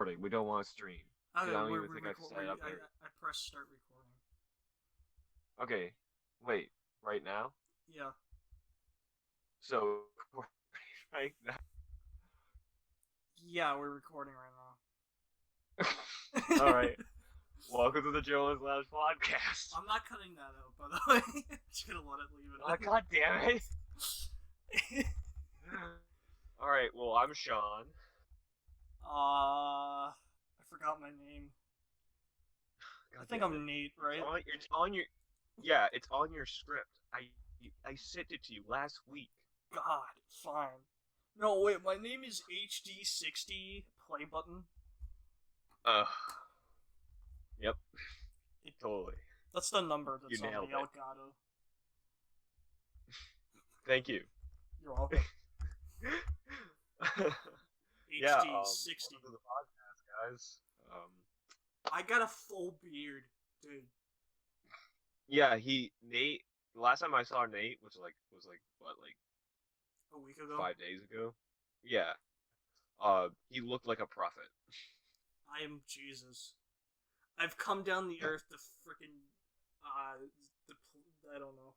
We don't want to stream. Okay, I don't we're, even we think I've record. set it up there. I press start recording. Okay, wait, right now? Yeah. So, right now. Yeah, we're recording right All now. right. Welcome to the Jonas Lounge podcast. I'm not cutting that out, by the way. I'm just gonna let it leave it. Oh, God damn it! All right. Well, I'm Sean. I forgot my name. God I think damn I'm it. Nate, right? It's on your. Yeah, it's on your script. I sent it to you last week. God, fine. No, wait, my name is HD60 play button. Yep. Totally. That's the number that's You on nailed the it. Elgato. Thank you. You're welcome. Yeah. HD60. Welcome to the podcast, guys. I got a full beard, dude. Yeah, Nate. The last time I saw Nate was like what, like A week ago. 5 days ago. Yeah. He looked like a prophet. I am Jesus. I've come down the earth to freaking I don't know.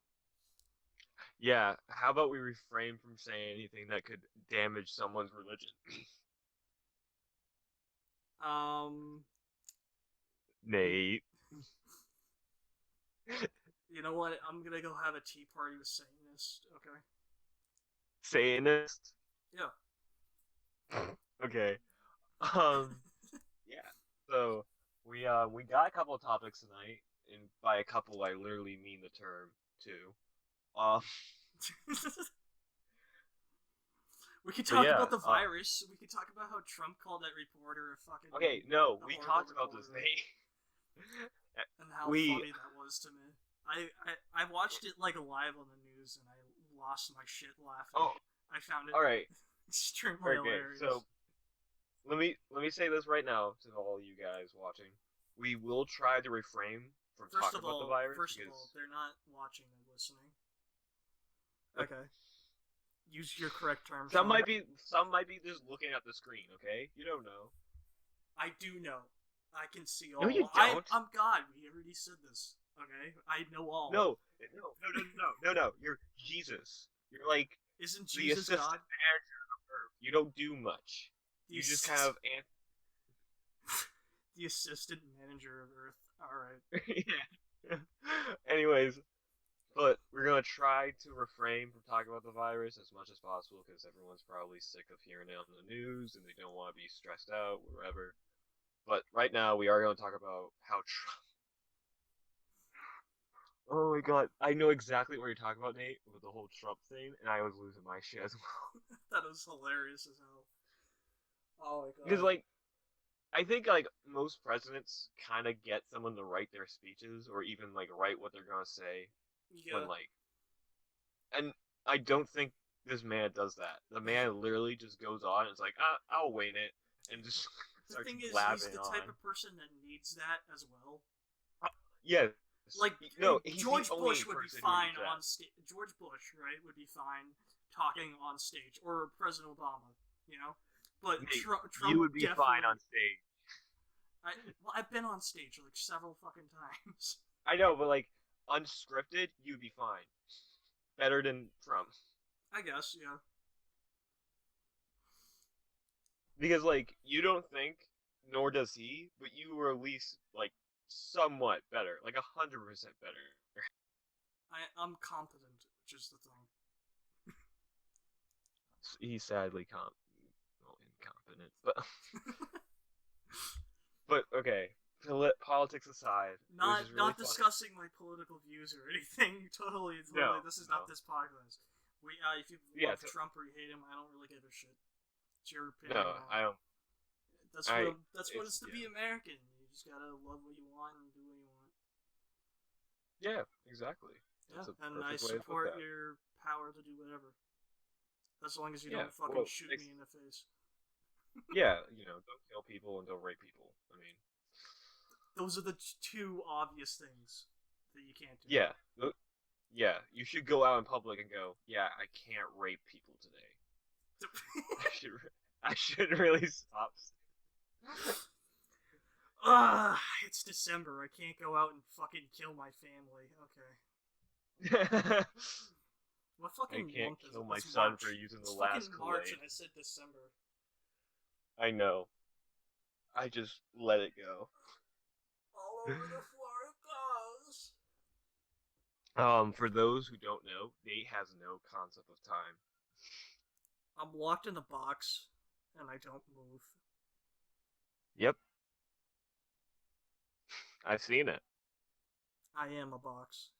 Yeah. How about we refrain from saying anything that could damage someone's religion? Nate. You know what? I'm gonna go have a tea party with Satanist. Okay. Satanist. Yeah. Okay. Yeah. So we got a couple of topics tonight, and by a couple I literally mean the term two. We could talk yeah, about the virus. We could talk about how Trump called that reporter a fucking. Okay, no, we talked about this thing. And how funny that was to me. I watched it like live on the news, and I lost my shit laughing. Oh, I found it all right. extremely hilarious. So let me say this right now to all you guys watching. We will try to refrain from talking about the virus. First of all, they're not watching; they're listening. Okay. Use your correct term. Some might be just looking at the screen. Okay, you don't know. I do know. I can see all. No, you don't. I'm God. We already said this. Okay, I know all. No. You're Jesus. You're like isn't the Jesus assistant God? manager of Earth. You don't do much. You just have the assistant manager of Earth. All right. Yeah. Anyways, but we're gonna try to refrain from talking about the virus as much as possible because everyone's probably sick of hearing it on the news and they don't want to be stressed out, whatever. But right now, we are going to talk about how Trump. Oh my God, I know exactly what you're talking about, Nate, with the whole Trump thing, and I was losing my shit as well. That was hilarious as hell. Oh my God. Because I think most presidents kind of get someone to write their speeches or even write what they're gonna say. Yeah. When and I don't think this man does that. The man literally just goes on and is like, I'll wait it, and just. The thing is, he's the type of person that needs that as well. Yeah. Like, no, George Bush would be fine on stage. George Bush, right, would be fine talking on stage, or President Obama, you know. But Trump, you would be fine on stage. I've been on stage several fucking times. I know, but unscripted, you'd be fine. Better than Trump. I guess, yeah. Because you don't think, nor does he, but you were at least somewhat better, 100% better. I'm competent, which is the thing. He's sadly incompetent, but but okay. Politics aside, not discussing my political views or anything. Totally, this is not this podcast. If you love Trump or you hate him, I don't really give a shit. It's your opinion. No, I don't. That's what it's to be American. You just gotta love what you want and do what you want. Yeah, exactly. Yeah, and I support your power to do whatever. As long as you don't shoot me in the face. Yeah, don't kill people and don't rape people. I mean, those are the two obvious things that you can't do. Yeah. Yeah, you should go out in public and go, yeah, I can't rape people today. I should really stop. It's December. I can't go out and fucking kill my family. Okay. What fucking I can't month is kill it? my It's son March. for using It's the fucking last March, Kool-Aid. and I said December. I know. I just let it go. All over the floor it goes. For those who don't know, Nate has no concept of time. I'm locked in a box, and I don't move. Yep. I've seen it. I am a box.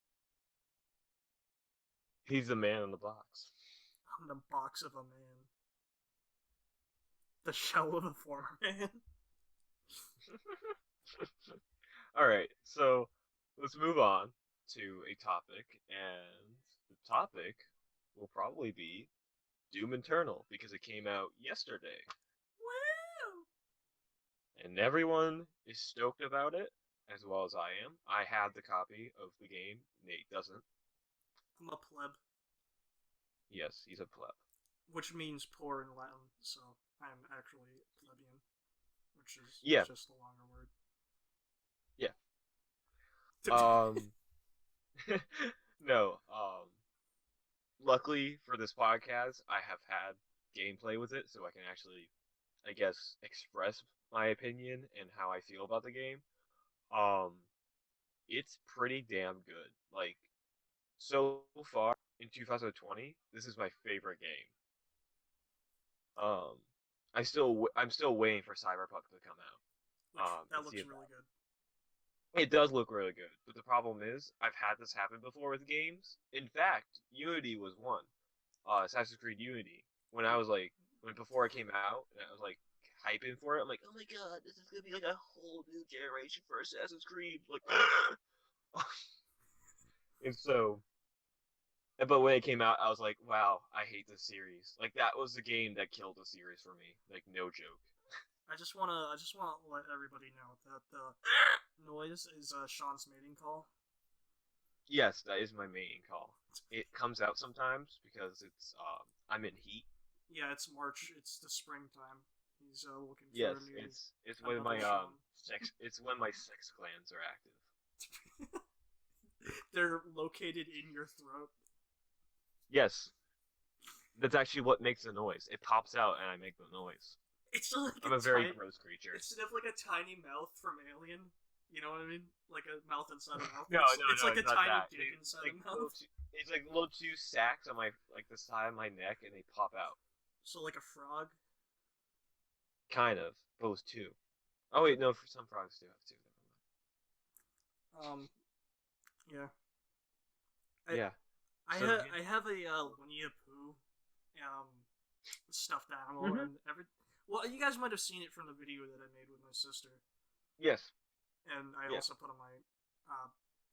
He's the man in the box. I'm the box of a man. The shell of a former man. Alright, so let's move on to a topic, and the topic will probably be Doom Eternal, because it came out yesterday. Woo! And everyone is stoked about it, as well as I am. I have the copy of the game. Nate doesn't. I'm a pleb. Yes, he's a pleb. Which means poor in Latin, so I'm actually plebeian. Which is just a longer word. Yeah. No, luckily for this podcast, I have had gameplay with it, so I can actually, I guess, express my opinion and how I feel about the game. It's pretty damn good. Like, so far in 2020, this is my favorite game. I'm still waiting for Cyberpunk to come out. That looks really good. It does look really good, but the problem is, I've had this happen before with games. In fact, Unity was one. Assassin's Creed Unity. When before it came out, and I was like hyping for it, I'm like, oh my god, this is gonna be like a whole new generation for Assassin's Creed. Like, and so, but when it came out, I was like, wow, I hate this series. Like, that was the game that killed the series for me. Like, no joke. I just wanna let everybody know that the noise is Sean's mating call. Yes, that is my mating call. It comes out sometimes because I'm in heat. Yeah, it's March. It's the springtime. He's looking for yes, a new. it's when my sex glands are active. They're located in your throat. Yes, that's actually what makes the noise. It pops out and I make the noise. It's like I'm a very gross creature. Instead of like a tiny mouth from Alien, you know what I mean? Like a mouth inside a mouth. No, it's like a tiny dick inside a mouth. It's like little two sacs on my the side of my neck, and they pop out. So like a frog. Kind of, but it was two. Oh wait, no, for some frogs do have two. Never mind. Yeah. I have a Winnie the Pooh stuffed animal, and well, you guys might have seen it from the video that I made with my sister. Yes. And I also put on my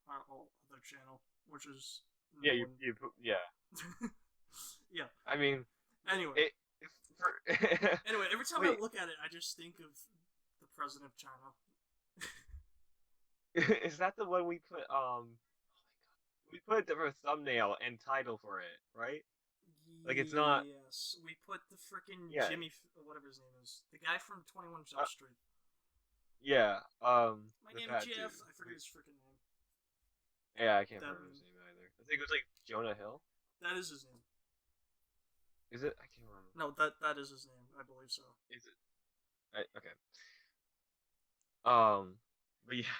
our other channel, which is yeah. I mean, anyway. Anyway, every time I look at it, I just think of the president of China. Is that the one we put? We put a different thumbnail and title for it, right? Like, it's not. Yes, we put the freaking Jimmy, whatever his name is, the guy from 21 Jump Street. Yeah. My name's Jeff. I forget his freaking name. Yeah, I can't remember his name either. I think it was like Jonah Hill. That is his name. Is it? I can't remember. No, that is his name. I believe so. Is it? Okay. But yeah.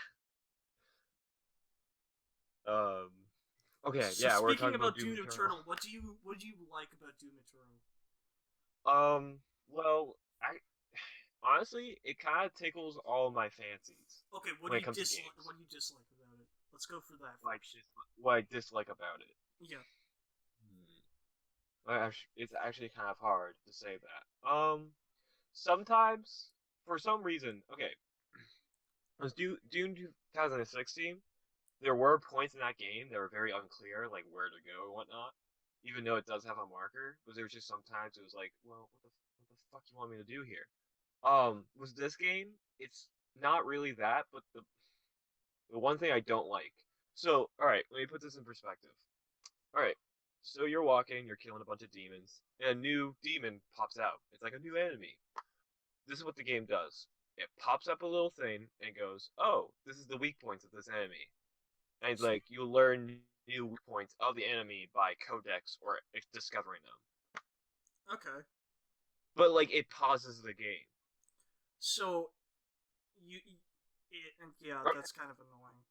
Okay, so yeah, we're talking talking about Doom Eternal. What do you like about Doom Eternal? Well, honestly, it kind of tickles all my fancies. Okay, what do you dislike about it? Let's go for that. What I dislike about it. Yeah. It's actually kind of hard to say that. Sometimes, for some reason, okay, it was Doom 2016. There were points in that game that were very unclear, like where to go and whatnot. Even though it does have a marker, but there was just sometimes it was like, well, what the fuck you want me to do here? Was this game? It's not really that, but the one thing I don't like. So, all right, let me put this in perspective. All right, so you're walking, you're killing a bunch of demons, and a new demon pops out. It's like a new enemy. This is what the game does. it pops up a little thing and goes, "Oh, this is the weak points of this enemy," and it's like you learn new weak points of the enemy by codex or discovering them. Okay. But like it pauses the game. So yeah, Right. that's kind of annoying.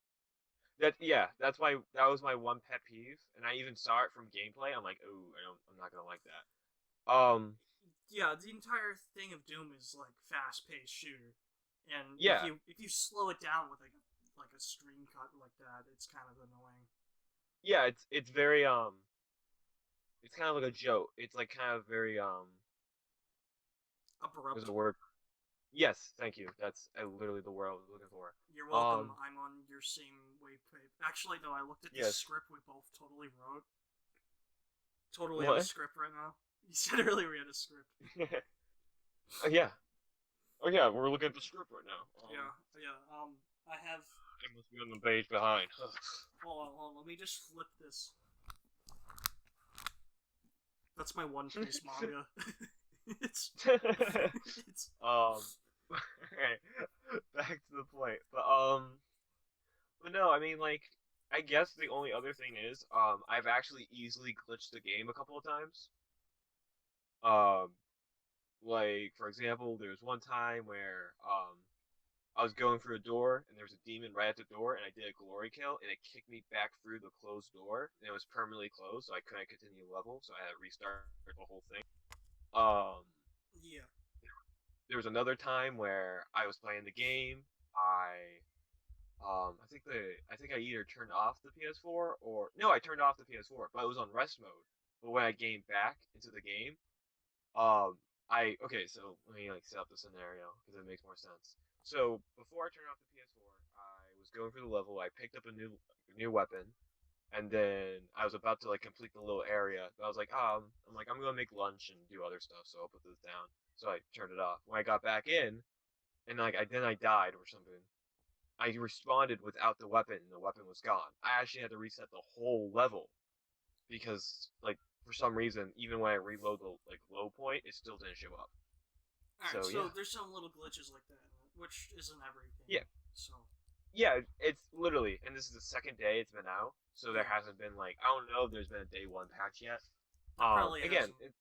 That's why that was my one pet peeve, and I even saw it from gameplay. I'm like, "Ooh, I'm not gonna like that." Yeah, the entire thing of Doom is like fast-paced shooter, and Yeah, if you slow it down with like a screen cut like that, it's kind of annoying. yeah, it's very it's kind of like a joke. It's like kind of very there's Abrupt. a word. Yes, thank you. That's literally the word I was looking for. You're welcome. I'm on your same wave. Actually, no, I looked at this Yes. script we both totally wrote. Totally have a What? script right now. You said earlier we had a script. Yeah. Oh yeah, we're looking at the script right now. Yeah. I have. It must be on the page behind. Hold on. Let me just flip this. That's my One Piece manga. it's. It's. Okay. Back to the point. But no, I mean like I guess the only other thing is I've actually easily glitched the game a couple of times. Um like for example, there's one time where I was going through a door and there was a demon right at the door and I did a glory kill and it kicked me back through the closed door and it was permanently closed so I couldn't continue the level so I had to restart the whole thing. Um Yeah. there was another time where I was playing the game. I think I either turned off the PS4 or no, I turned off the PS4, but it was on rest mode. But when I came back into the game, um, so let me like set up the scenario because it makes more sense. So before I turned off the PS4, I was going through the level. I picked up a new weapon, and then I was about to like complete the little area. But I was like, I'm gonna make lunch and do other stuff, so I'll put this down. So I turned it off. When I got back in, and like I died or something. I responded without the weapon, and the weapon was gone. I actually had to reset the whole level because, like, for some reason, even when I reload the like low point, it still didn't show up. Alright, So so yeah, there's some little glitches like that, which isn't every yeah, game. So. yeah. It's literally, and this is the second day it's been out, so there Yeah. hasn't been like I don't know if there's been a day one patch yet. There probably Again, hasn't.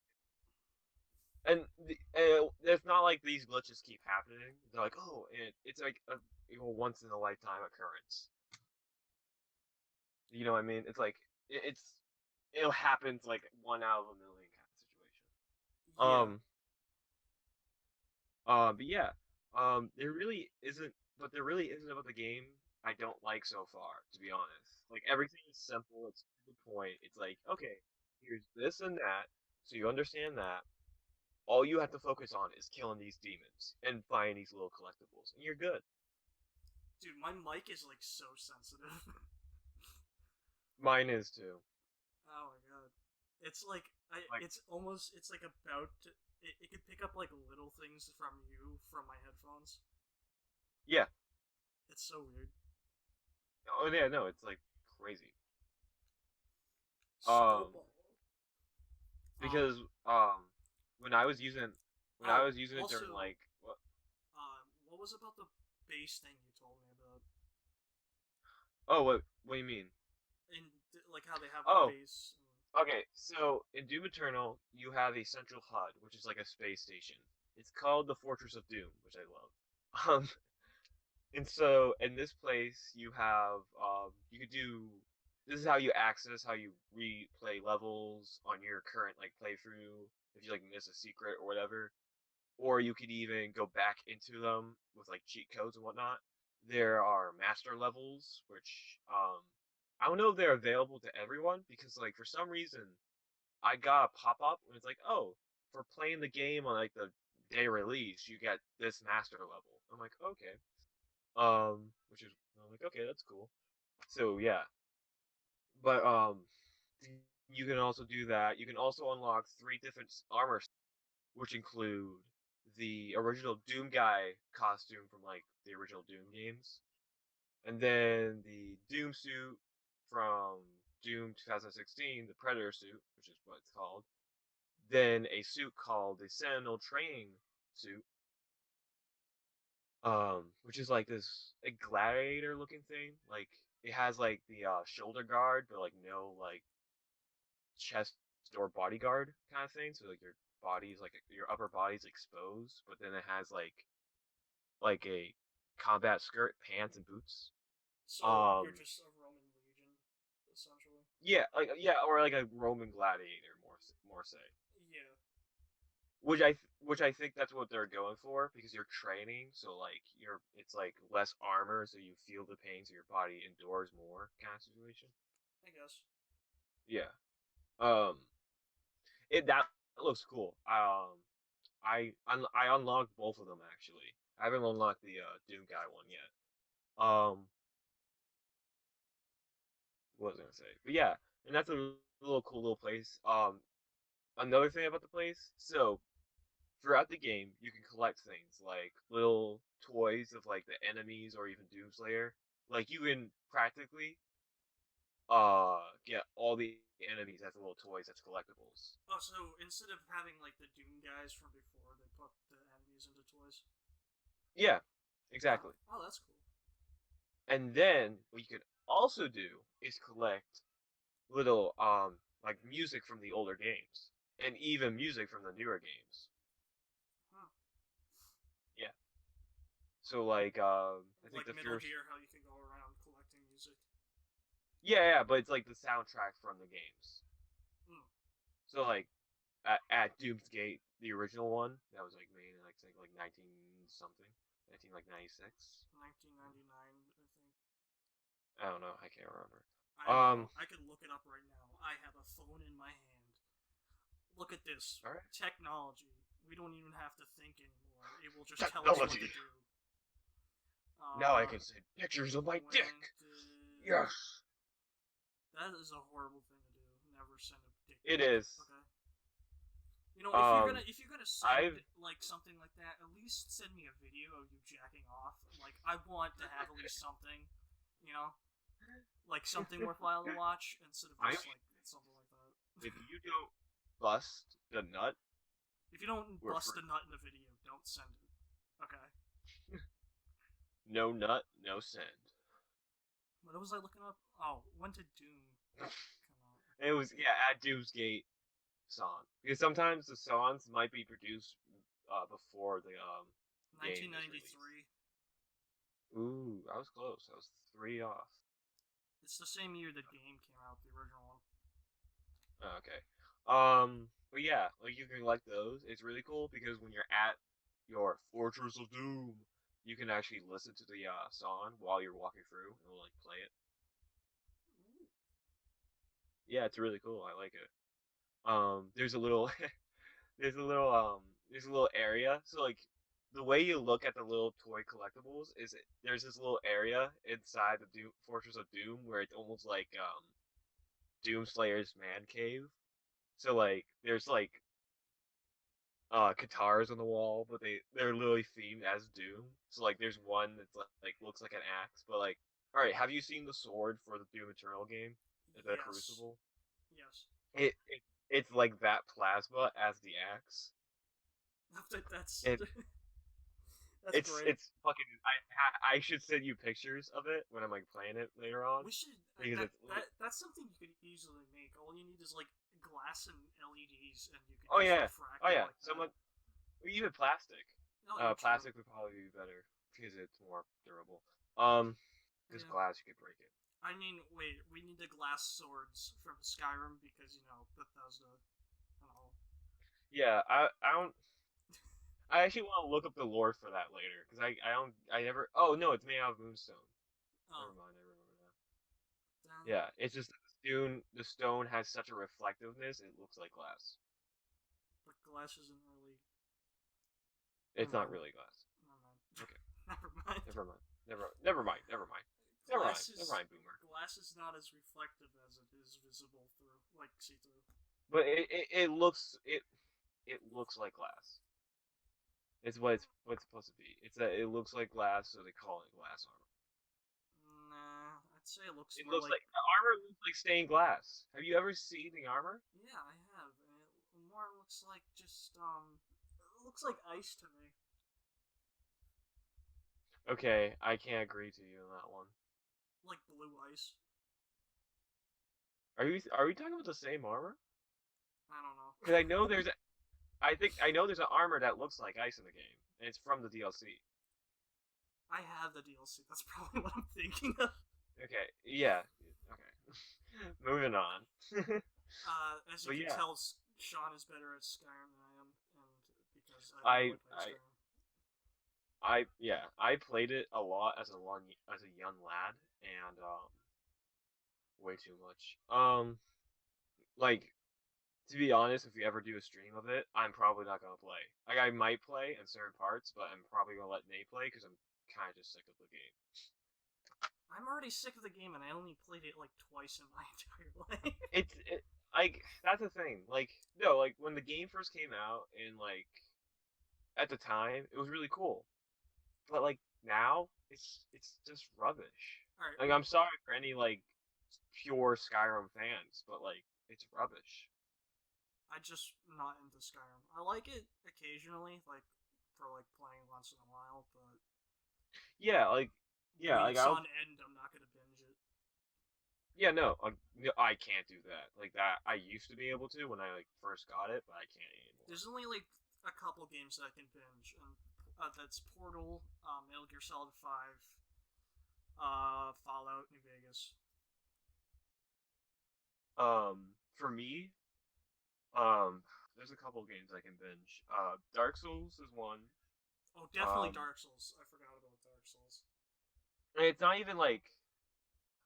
it's not like these glitches keep happening. They're like, oh, it's like a once in a lifetime occurrence. You know what I mean? It's like it'll happen to like 1 out of 1 million kind of Yeah. situation. But yeah, there really isn't. But there really isn't about the game I don't like so far, to be honest. Like everything is simple. It's to the point. It's like okay, here's this and that, so you understand that. All you have to focus on is killing these demons and finding these little collectibles, and you're good. Dude, my mic is like so sensitive. Mine is too. Oh my god. It's like Like it's almost it's like about to, it could pick up like little things from you from my headphones. yeah. It's so weird. Oh yeah, no, it's like crazy. Um, Snowball. Um because when I was using it also during like what was about the base thing you told me about? what do you mean? And like how they have a Oh, base. okay. So in Doom Eternal, you have a central HUD, which is like a space station. It's called the Fortress of Doom, which I love. And so in this place, you have you could do. This is how you access how you replay levels on your current like playthrough if you like miss a secret or whatever, or you could even go back into them with like cheat codes and whatnot. There are master levels, which I don't know if they're available to everyone because like for some reason I got a pop up and it's like, oh, for playing the game on like the day release, you get this master level. I'm like, okay, which is I'm like, okay, that's cool. So yeah, but you can also do that. You can also unlock 3 different armor, which include the original Doom guy costume from like the original Doom games, and then the Doom suit from Doom 2016, the Predator suit, which is what it's called. Then a suit called the Sentinel Training suit, which is like this a gladiator looking thing. Like it has like the shoulder guard, but like no like chest or bodyguard kind of thing. So like your body's like your upper body's exposed, but then it has like a combat skirt, pants, and boots. So you're just a Roman legion, essentially. Yeah, yeah, or like a Roman gladiator, more say. Yeah. Which I think that's what they're going for because you're training, so like it's like less armor, so you feel the pain, so your body endures more kind of situation. I guess. Yeah. Um. It that looks cool. I unlocked both of them actually. I haven't unlocked the Doom guy one yet. What was I gonna say? But yeah, and that's a little cool little place. Another thing about the place, so throughout the game, you can collect things like little toys of like the enemies or even Doomslayer. Like you can practically get all the enemies as little toys as collectibles. Oh, so instead of having like the Doom guys from before, they put the enemies into toys. Yeah, exactly. Oh, that's cool. And then what you could also do is collect little like music from the older games and even music from the newer games. Huh. Yeah. So like I think like the Metal first Gear, how you can go around collecting music. Yeah, but it's like the soundtrack from the games. Hmm. So like at Doomsgate, the original one that was like made in like I think like 19 something, 19 like 96. 1999, I think. I don't know. I can't remember. I don't know. I could look it up right now. I have a phone in my hand. Look at this. All right. Technology. We don't even have to think anymore. It will just tell us what to do. Now I can send pictures of my dick. Yes. That is a horrible thing to do. Never send a dick. It is. Okay. You know, if you're gonna send like something like that, at least send me a video of you jacking off. Like I want to have at least something, you know, like something worthwhile to watch instead of just like something like that. If you don't bust the nut, if you don't bust the nut in the video, don't send it. Okay. No nut, no send. What was I looking up? Oh, when did Doom come out? It was at Doomsgate song because sometimes the songs might be produced before the 1993. Ooh, I was close. I was 3 off. It's the same year the game came out, the original one. Okay. But yeah, like you can collect those. It's really cool because when you're at your Fortress of Doom, you can actually listen to the song while you're walking through, and it'll like play it. Ooh. Yeah, it's really cool. I like it. There's a little there's a little area. So like the way you look at the little toy collectibles is there's this little area inside the Fortress of Doom where it's almost like Doomslayer's man cave. So like there's like guitars on the wall, but they're literally themed as Doom. So like there's one that's like looks like an axe, but like all right, have you seen the sword for the Doom Eternal game? The Crucible? Yes. It's like that plasma as the axe. That's it's great. It's fucking. I should send you pictures of it when I'm like playing it later on. We should. That's something you could easily make. All you need is like glass and LEDs, and you can. Oh yeah. Like someone. Or even plastic. No, plastic would probably be better because it's more durable. Because glass you could break it. I mean, wait, we need the glass swords from Skyrim because, you know, Bethesda and all. Yeah, I don't. I actually want to look up the lore for that later because I never. Oh no, it's made out of moonstone. Oh. Never mind, I remember that. Damn. Yeah, it's just the stone has such a reflectiveness it looks like glass. But glass isn't really. It's not really glass. Never mind. Okay. Never mind. Never mind. Never mind, Boomer. Glass is not as reflective as it is visible through, like see through. But it looks like glass. It's what it's supposed to be. It looks like glass, so they call it glass armor. Nah, I'd say it looks. It looks like the armor looks like stained glass. Have you ever seen the armor? Yeah, I have, and it more looks like just it looks like ice to me. Okay, I can't agree to you on that one. Like Blue Ice. Are we talking about the same armor? I don't know. Because I know there's an armor that looks like ice in the game, and it's from the DLC. I have the DLC. That's probably what I'm thinking of. Okay, yeah, okay. Moving on. As you But can yeah, tell, Sean is better at Skyrim than I am, and because I've I only played I Skyrim. I played it a lot as a young lad, and way too much. Like to be honest, if we ever do a stream of it, I'm probably not gonna play. Like I might play in certain parts, but I'm probably gonna let Nate play because I'm kind of just sick of the game. I'm already sick of the game, and I only played it like twice in my entire life. Like that's the thing. Like no, like when the game first came out and like at the time it was really cool, but like now it's just rubbish. All right, Like I'm sorry for any like pure Skyrim fans, but like it's rubbish. I just not into Skyrim. I like it occasionally, like for like playing once in a while, but Yeah, when like it's on end, I'm not gonna binge it. no, I can't do that. Like that, I used to be able to when I like first got it, but I can't anymore. There's only like a couple games that I can binge, and that's Portal, Metal Gear Solid 5, Fallout New Vegas. For me, um, there's a couple games I can binge. Dark Souls is one. Oh, definitely Dark Souls. I forgot about Dark Souls. And it's not even like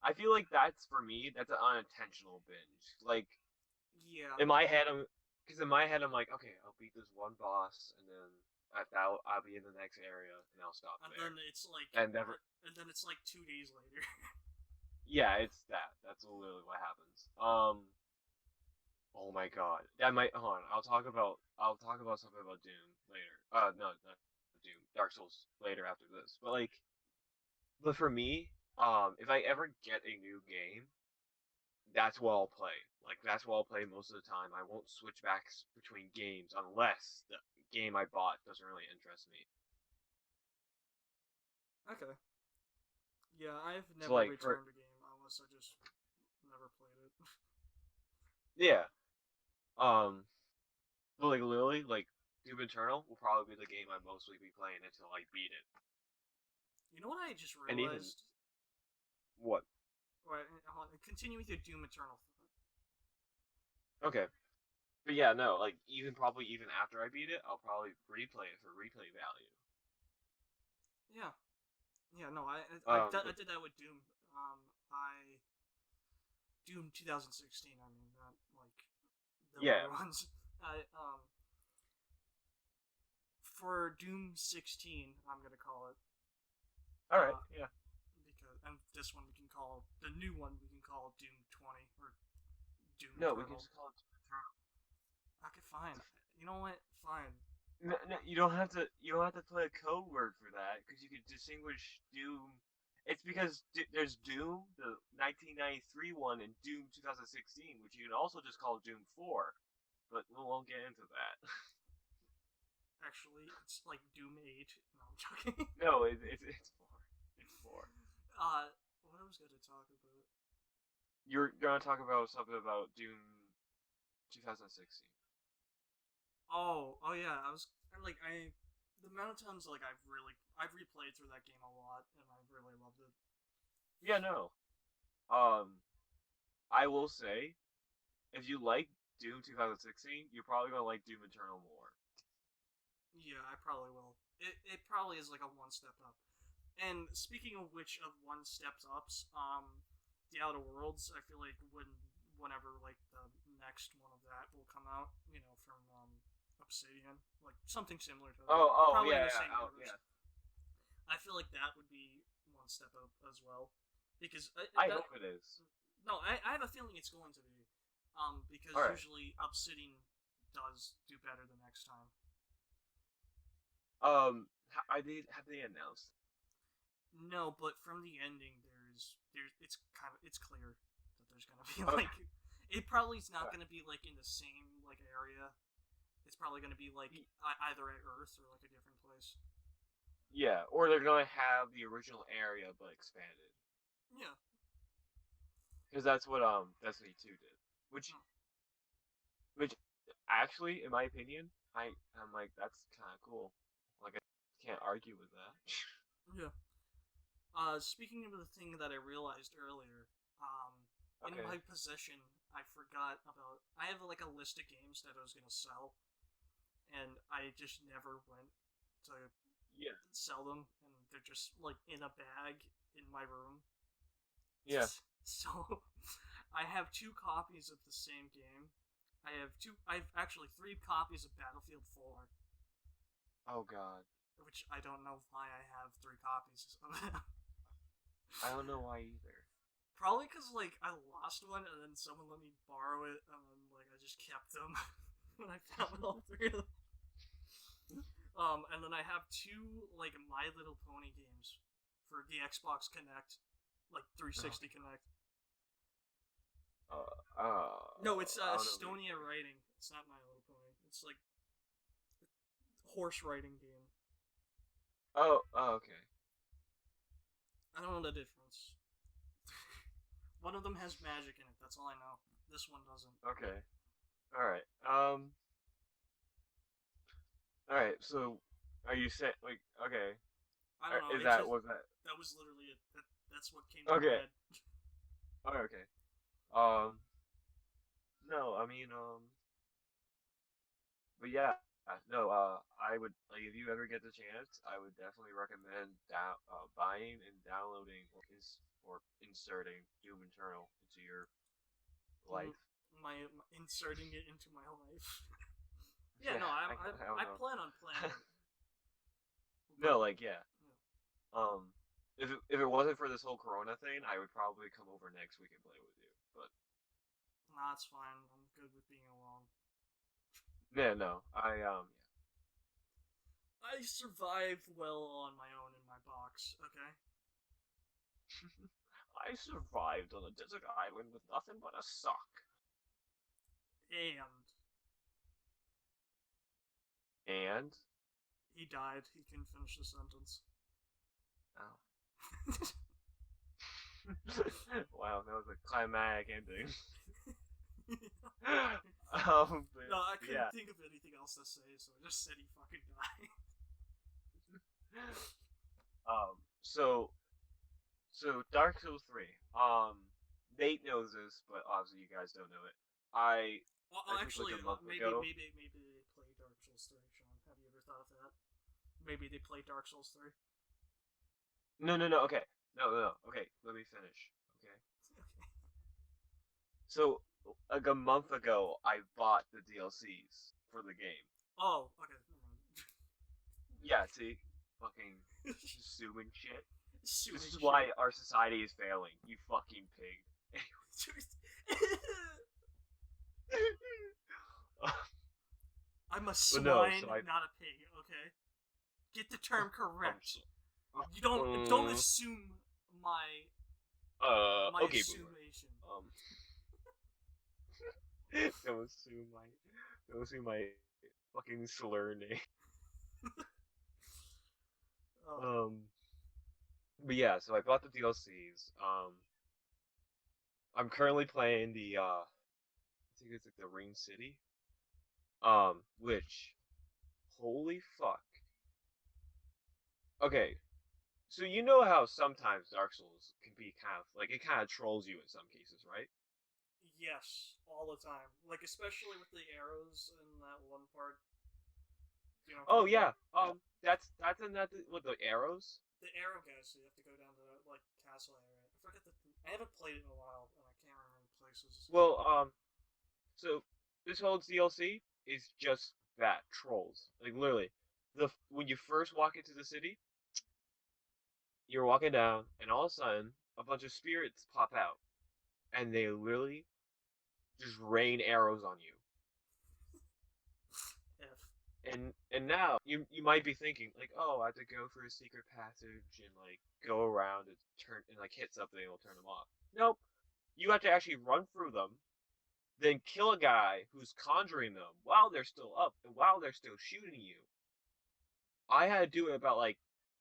I feel like that's for me. That's an unintentional binge. Like Yeah. in my head, because in my head I'm like, okay, I'll beat this one boss, and then at that I'll be in the next area, and I'll stop And there. then it's like, and never. And then it's like 2 days later. Yeah, it's that. That's literally what happens. Oh my god. That might hold on. I'll talk about something about Doom later. No, not Doom. Dark Souls later after this. But for me, if I ever get a new game, that's what I'll play. Like that's what I'll play most of the time. I won't switch back between games unless the game I bought doesn't really interest me. Okay. Yeah, I've So never like for returned a game unless I just never played it. yeah, but like literally like Doom Eternal will probably be the game I mostly be playing until I beat it. You know what I just And even realized? what? Right, continue with your Doom Eternal Okay. But yeah, no, like even after I beat it, I'll probably replay it for replay value. Yeah. Yeah, no, I But did that with Doom. I Doom 2016. I mean, not like the yeah, other ones. I For Doom 16, I'm gonna call it. all right, Uh, yeah. because and this one we can call the new one. We can call Doom 20 or Doom No, we can Eternal. just call it Doom Eternal. Okay, fine. You know what? Fine. No, no, you don't have to. You don't have to put a code word for that because you can distinguish Doom. It's because there's Doom, the 1993 one, and Doom 2016, which you can also just call Doom 4. But we won't get into that. Actually, it's like Doom 8. No, I'm joking. No, it's 4. It's 4. What I was going to talk about? You're gonna talk about something about Doom 2016. Oh yeah. The amount of times like I've replayed through that game a lot, and I really loved it. Yeah, no. Um, I will say, if you like Doom 2016, you're probably gonna like Doom Eternal more. Yeah, I probably will. It probably is like a one step up. And speaking of which, of one steps ups, the Outer Worlds. I feel like whenever like the next one of that will come out, from Obsidian, like something similar to that. Oh, Probably yeah, in the yeah, same universe. yeah. I feel like that would be one step up as well, because I hope it is. no, I have a feeling it's going to be, because All right. usually Obsidian does do better the next time. Have they announced? No, but from the ending, it's clear that there's gonna be Okay. like, it probably is not gonna be like in the same like area. It's probably gonna be like either at Earth or like a different place. Yeah, or they're gonna have the original area but expanded. Yeah. Because that's what E2 did. Which actually, in my opinion, I'm like that's kind of cool. Like I can't argue with that. Yeah. Speaking of the thing that I realized earlier, in Okay. my possession, I forgot about. I have like a list of games that I was gonna sell, and I just never went to Yeah. sell them, and they're just like in a bag in my room. Yeah. So, I have 2 copies of the same game. I've actually 3 copies of Battlefield 4, Oh God. which I don't know why I have 3 copies of them. I don't know why either. Probably because like I lost one and then someone let me borrow it and then like I just kept them when I found all 3 of them. And then I have 2 like My Little Pony games for the Xbox Connect, like 360 Connect. No, it's I don't know. Estonia Riding. It's not My Little Pony. It's like horse riding game. Oh, okay. I don't know the difference. One of them has magic in it. That's all I know. This one doesn't. Okay. All right. All right. So, are you saying like okay? I don't know. Is It that just was that? that was literally it. That's what came to my Okay. head. Oh, okay. Um. No, I mean but yeah, no. I would like if you ever get the chance, I would definitely recommend buying and downloading or inserting Doom Eternal into your life. My inserting it into my life. Yeah, Yeah, no, I don't I know. plan on playing it, but No, like yeah. yeah. If it wasn't for this whole Corona thing, I would probably come over next week and play with you. But Nah, it's fine. I'm good with being alone. yeah, no, I survive well on my own in my box. Okay. I survived on a desert island with nothing but a sock. And And he died. He couldn't finish the sentence. oh. Wow, that was a climatic ending. No, I couldn't Yeah. think of anything else to say, so I just said he fucking died. Um, so Dark Souls 3. Nate knows this, but obviously you guys don't know it. Well, I think like actually, a month maybe ago. maybe maybe they play Dark Souls 3. Sean, have you ever thought of that? Maybe they play Dark Souls 3. No. Okay. No. Okay, let me finish. Okay. So like a month ago, I bought the DLCs for the game. Oh, okay. Yeah. See, fucking assuming shit. This Assuming is shit. why our society is failing. You fucking pig. I'm a But no, swine, so I not a pig. Okay, get the term I'm correct. so, You don't assume my okay, boomer. assumation. Um, don't assume my fucking slur name. Oh. But yeah, so I bought the DLCs. I'm currently playing I think it's like the Ring City. Which, holy fuck. Okay, so you know how sometimes Dark Souls can be kind of like it kind of trolls you in some cases, right? Yes, all the time. Like especially with the arrows in that one part. You know what I'm Oh talking about? yeah. That's in that with the arrows. The arrow guys, so you have to go down to like castle area. I forget the. I haven't played it in a while, and I can't remember the places. Well, so this whole DLC is just that trolls. Like literally, the when you first walk into the city, you're walking down, and all of a sudden, a bunch of spirits pop out, and they literally just rain arrows on you. F. And now you might be thinking like, oh, I have to go for a secret passage and like go around and turn and like hit something and it'll turn them off. Nope. You have to actually run through them, then kill a guy who's conjuring them while they're still up and while they're still shooting you. I had to do it about like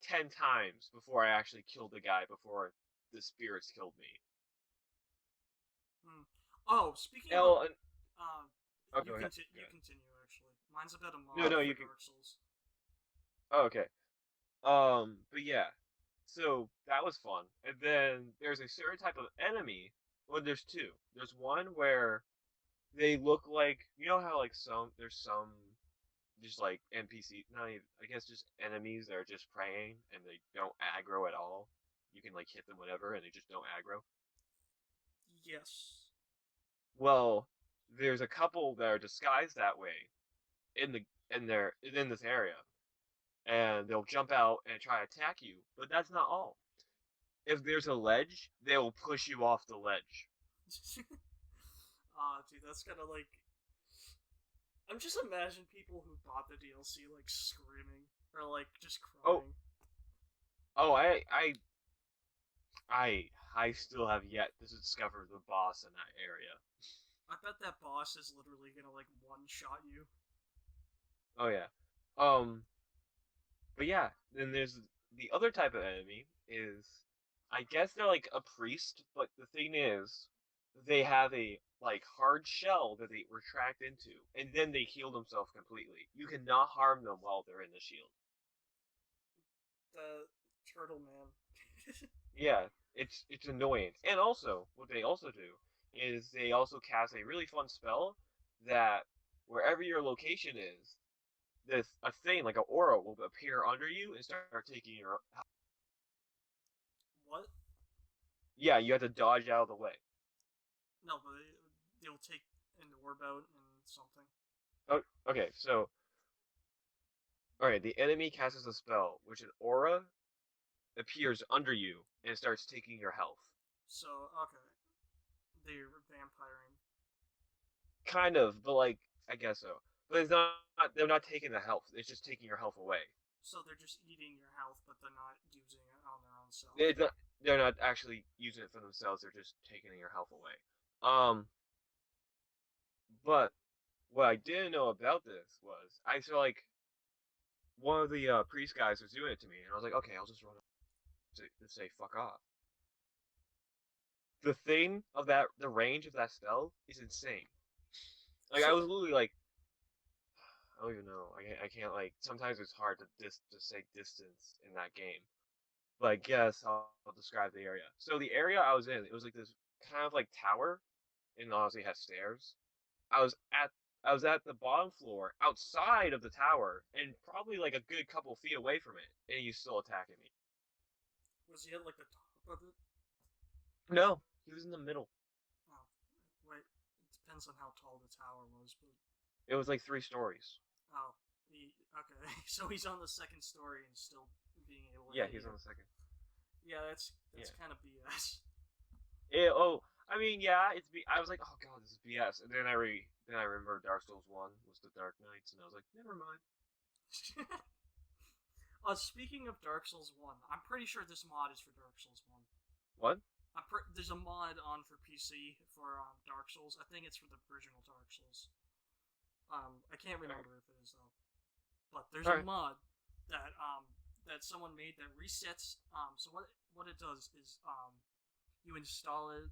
10 times before I actually killed the guy before the spirits killed me. Oh, speaking Oh, about, and, oh, go ahead. you continue. Actually, mine's about a No, mod no, for you can. Dark Souls. Oh, okay. But yeah. So that was fun. And then there's a certain type of enemy. Well, there's two. There's one where they look like, you know how like there's some just like NPC, not even, I guess just enemies that are just praying and they don't aggro at all. You can like hit them whatever and they just don't aggro. Yes. Well, there's a couple that are disguised that way in the in this area, and they'll jump out and try to attack you. But that's not all. If there's a ledge, they will push you off the ledge. Dude, that's kind of like. I'm just imagining people who bought the DLC like screaming or like just Oh, crying. oh, I still have yet to discover the boss in that area. I bet that boss is literally gonna like one shot you. Oh yeah. Um, but yeah, then there's the other type of enemy is I guess they're like a priest, but the thing is they have a like hard shell that they retract into, and then they heal themselves completely. You cannot harm them while they're in the shield. The turtle man. Yeah, it's annoying. And also, what they also do is they also cast a really fun spell that wherever your location is, this a thing like an aura will appear under you and start taking your. What? Yeah, you have to dodge out of the way. No, but they'll take an orb out and something. Oh, okay. So, all right, the enemy casts a spell, which an aura appears under you and starts taking your health. So okay, they're vampiring. Kind of, but like I guess so. But it's not. They're not taking the health. It's just taking your health away. So they're just eating your health, but they're not using it on their own self. It's not, they're not actually using it for themselves. They're just taking your health away. But what I didn't know about this was I saw like one of the priest guys was doing it to me, and I was like, okay, I'll just run up to say fuck off. The thing of that, the range of that spell is insane. Like I was literally like, I don't even know. I can't like. Sometimes it's hard to say distance in that game. But I guess I'll describe the area. So the area I was in, it was like this kind of like tower, and honestly it has stairs. I was at I was at the bottom floor, outside of the tower, and probably like a good couple feet away from it, and he's still attacking me. Was he at like the top of it? No, he was in the middle. Oh, wait. It depends on how tall the tower was, but. It was like 3 stories. Oh, okay. So he's on the second story and still being able to. Yeah, he's on the second. Yeah, that's kind of BS. I mean, yeah, I was like, oh god, this is BS, and then I remember Dark Souls 1 was the Dark Knights, and I was like, never mind. Speaking of Dark Souls 1, I'm pretty sure this mod is for Dark Souls 1. What? There's a mod on for PC for Dark Souls. I think it's for the original Dark Souls. I can't remember if it is though. But there's a mod that someone made that resets. So what it does is you install it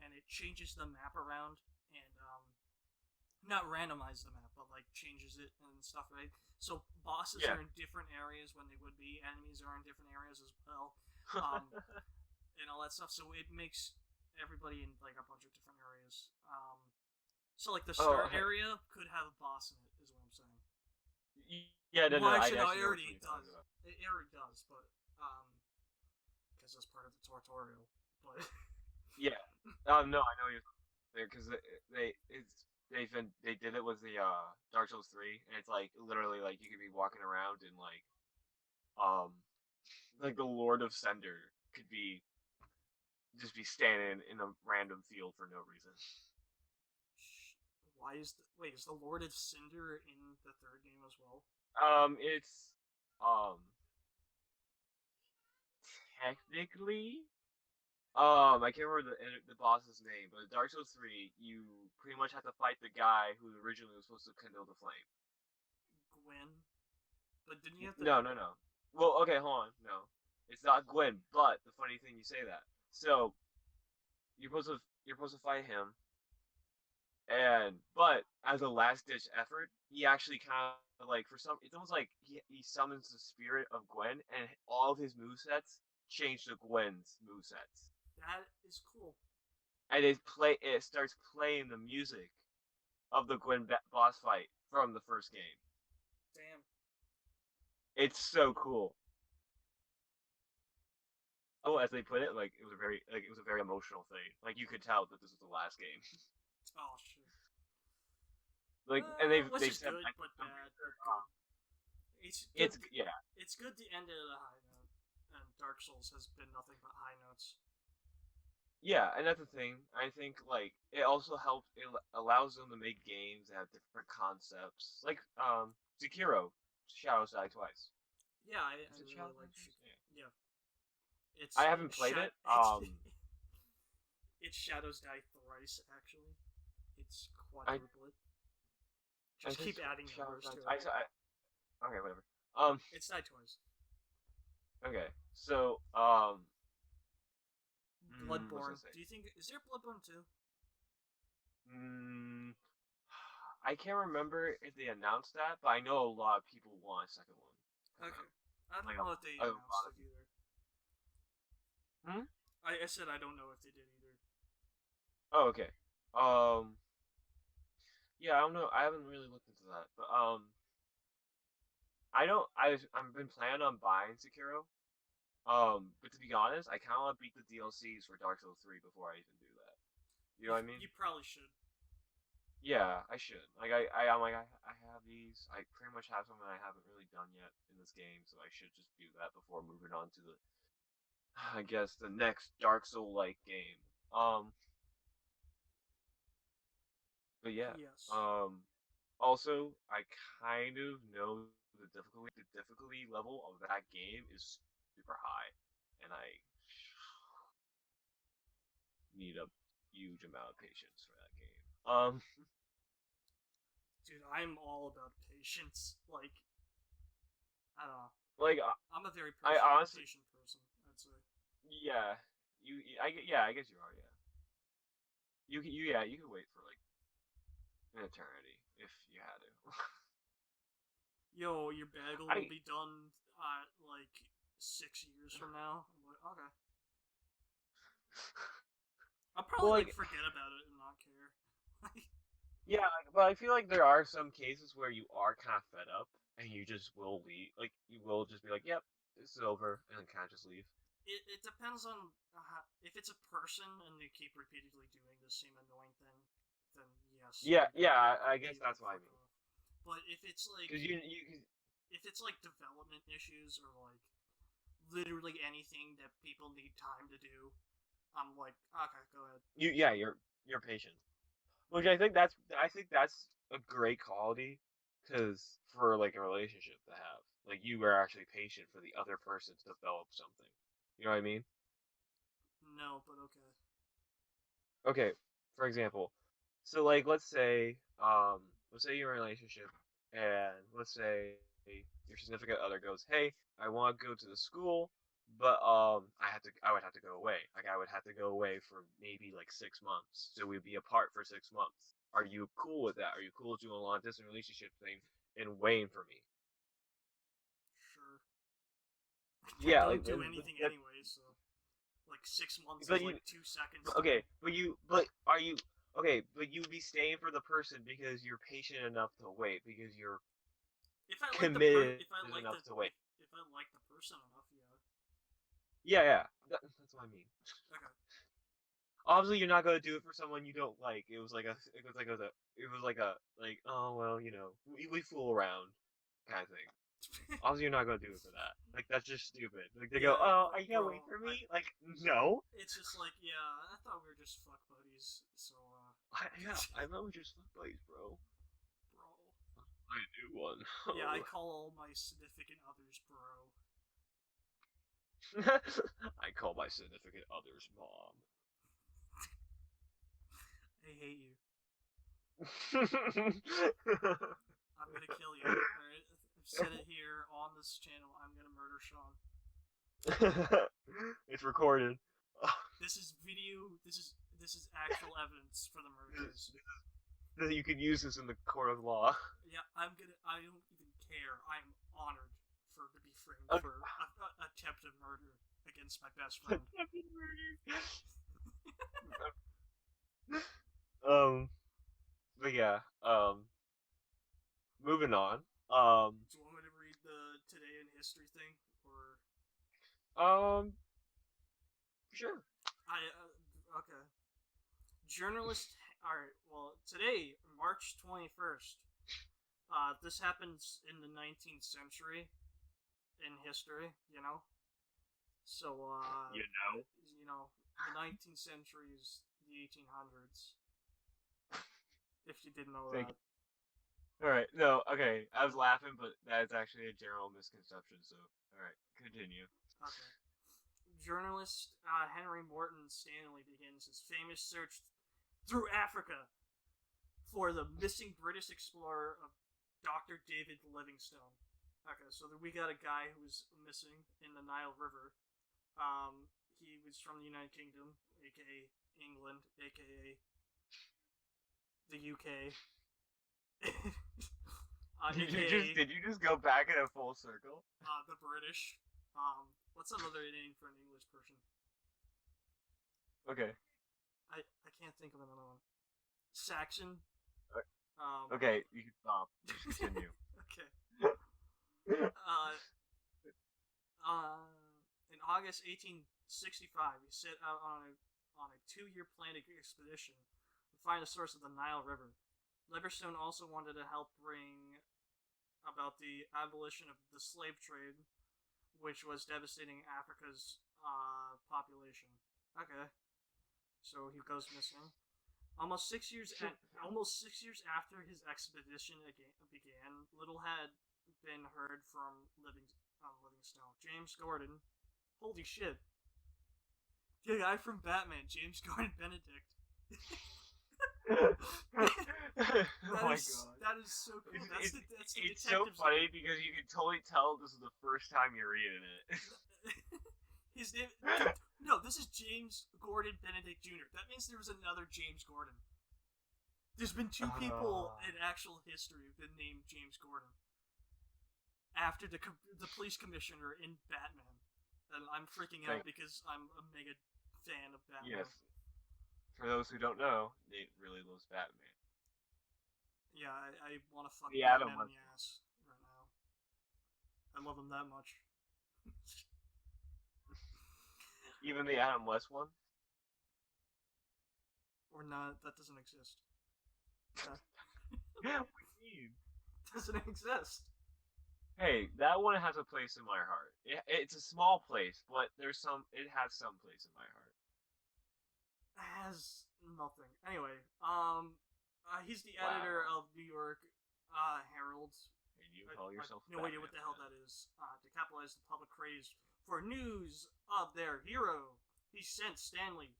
and it changes the map around and not randomize the map, but like changes it and stuff, right? So bosses are in different areas when they would be. Enemies are in different areas as well, and all that stuff. So it makes everybody in like a bunch of different areas. So like the start area could have a boss in it, is what I'm saying. Yeah, no, well, no. Actually, no, it already does. It already does, but because that's part of the tutorial. But yeah, no, I know you're because they did it with the Dark Souls 3, and it's like literally like you could be walking around and like the Lord of Cinder could be just be standing in a random field for no reason. Why is is the Lord of Cinder in the third game as well? It's technically I can't remember the boss's name, but Dark Souls 3, you pretty much have to fight the guy who originally was supposed to kindle the flame. Gwyn, but didn't you have to? No, no, no. Well, okay, hold on. No, it's not Gwen. But the funny thing you say that. So you're supposed to fight him, and but as a last ditch effort, he actually kind of like for some. It's almost like he summons the spirit of Gwen, and all of his movesets change to Gwen's movesets, That is cool. and it starts playing the music of the Gwen boss fight from the first game. Damn. It's so cool. Oh, as they put it, like it was a very emotional thing. Like you could tell that this was the last game. Oh shit. Like, and Which they've is said good, like, but bad, but good. It's good. it's yeah. It's good to end it at a high note, and Dark Souls has been nothing but high notes. Yeah, and that's the thing. I think like it also helps. It allows them to make games that have different concepts, like Sekiro, Shadows Die Twice. Yeah, I Is it really Shadows Die like. Twice? Yeah. Yeah, I haven't played it. It's Shadows Die Thrice actually. It's I quadruplet. Just keep adding numbers to it. Okay, whatever. It's Die Twice. Okay, so Bloodborne. Do you think is there Bloodborne 2? I can't remember if they announced that, but I know a lot of people want a second one. Okay. I don't know if they announced it either. I said I don't know if they did either. Oh, okay. Yeah, I don't know. I haven't really looked into that, but I don't. I've been planning on buying Sekiro. But to be honest, I kind of want to beat the DLCs for Dark Souls 3 before I even do that. You know what I mean? You probably should. Yeah, I should. Like I'm like I have these. I pretty much have something I haven't really done yet in this game, so I should just do that before moving on to the, I guess, the next Dark Soul like game. But yeah. Yes. Also, I kind of know the difficulty level of that game is super high, and I need a huge amount of patience for that game. Dude, I'm all about patience. Like, I don't know. Like I'm a very patient person. I'd say. Yeah, yeah, I guess you are. Yeah, yeah, you could wait for like an eternity if you had to. Yo, your bagel will be done like 6 years from now. I'm like, okay. I'll probably like forget about it and not care. Yeah, but I feel like there are some cases where you are kind of fed up and you just will leave. Like you will just be like, "Yep, this is over," and then kind of just leave. It depends on if it's a person and they keep repeatedly doing the same annoying thing, then yes. Yeah, I guess that's what I mean. But if it's like because if it's like development issues or like literally anything that people need time to do, I'm like, okay, go ahead. You're patient, which I think that's a great quality, because for like a relationship to have, like you are actually patient for the other person to develop something. You know what I mean? No, but okay. Okay, for example, so like let's say you're in a relationship, and let's say your significant other goes, "Hey, I want to go to the school, but I would have to go away. Like I would have to go away for maybe like 6 months, so we'd be apart for 6 months. Are you cool with that? Are you cool with doing a long distance relationship thing and waiting for me?" Sure. Yeah, don't do anything anyway, so like 6 months is like 2 seconds. Okay, but you'd be staying for the person because you're patient enough to wait, because you're committed enough to wait. If I like the person enough, yeah. That's what I mean. Okay. Obviously, you're not gonna do it for someone you don't like. It was like oh well, we fool around kind of thing. Obviously, you're not gonna do it for that. Like that's just stupid. Like they go, "Oh, are you gonna wait for me?" Like no. It's just like, yeah, I thought we were just fuck buddies. So I thought we were just fuck buddies, bro. I do one. Yeah, I call all my significant others bro. I call my significant other's mom. I hate you. I'm gonna kill you. Alright? said it here on this channel. I'm gonna murder Sean. It's recorded. This is video. This is actual evidence for the murders. You could use this in the court of law. Yeah, I don't even care. I'm honored to be framed for attempted murder against my best friend. Attempted murder. But yeah. Moving on. Do you want me to read the Today in History thing, or? Sure. Okay. Journalist. All right. Well, today, March 21st. This happens in the 19th century in history. You know. So. The 19th century is the 1800s. If you didn't know that. Alright, no, okay, I was laughing, but that's actually a general misconception, so, alright, continue. Okay. Journalist Henry Morton Stanley begins his famous search through Africa for the missing British explorer of Dr. David Livingstone. Okay, so we got a guy who was missing in the Nile River. He was from the United Kingdom, aka England, aka the UK. Did you just go back in a full circle? The British. What's another name for an English person? Okay. I can't think of another one. Saxon. Okay, you can stop. Continue. Okay. In August 1865, he set out on a 2-year planned expedition to find the source of the Nile River. Livingstone also wanted to help bring about the abolition of the slave trade, which was devastating Africa's population. Okay, so he goes missing. Almost 6 years after his expedition began, little had been heard from Livingstone. James Gordon, holy shit, the guy from Batman, James Gordon Benedict. God. That is so cool. It's so funny because you can totally tell this is the first time you're reading it. His name. No, this is James Gordon Benedict Jr. That means there was another James Gordon. There's been 2 people in actual history who've been named James Gordon after the police commissioner in Batman, and I'm freaking out because I'm a mega fan of Batman. Yes. For those who don't know, Nate really loves Batman. Yeah, I want to fuck the Batman Adam in the ass right now. I love him that much. Even the Adam West one? Or not, that doesn't exist. Yeah, what do you mean? Doesn't exist. Hey, that one has a place in my heart. It's a small place, but it has some place in my heart. Has nothing. Anyway, he's the editor of New York Herald. And you call yourself no idea what the hell that is. To capitalize the public craze for news of their hero, he sent Stanley